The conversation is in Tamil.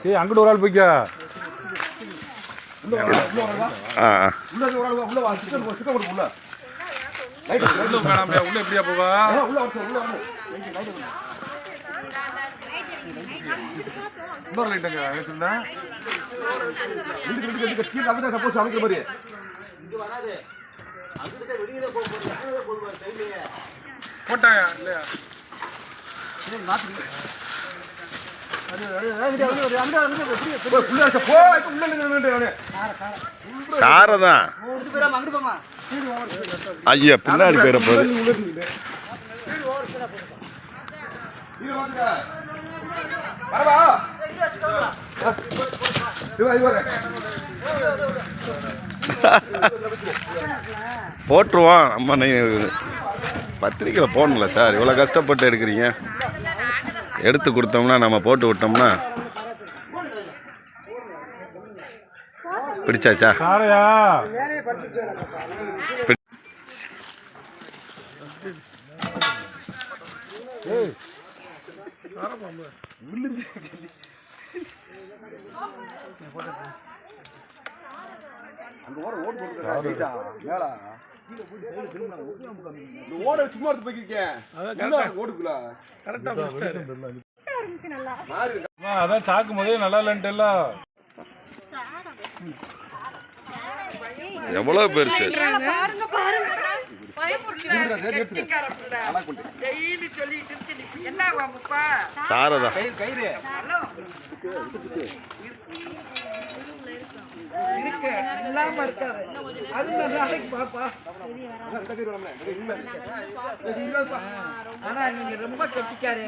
ஏய் அங்கிட்டு ஒரு ஆள் போய்க்கா. உள்ள எப்படியா போவா? இன்னொரு லைட்டுங்க வச்சிருந்தேன். சப்போஸ் அமைக்கிற மாதிரி போட்டாயா இல்லையா? சாரதான் ஐயா பின்னாடி பேர போகுது. போட்டுருவோம் நம்ம பத்திரிக்கையில் போடணும்ல சார். இவ்வளோ கஷ்டப்பட்டு எடுக்கிறீங்க. எடுத்து கொடுத்தோம்னா நம்ம போட்டு விட்டோம்னா பிடிச்சாச்சா? சும்மா எடுத்து போய்க்கிருக்கேன். அதான் சாக்கும் போதே நல்லா இல்லைன்ட்டு எவ்வளோ பெருசு சாரதா ஆனா நீங்க ரொம்ப கெட்டிக்காரு.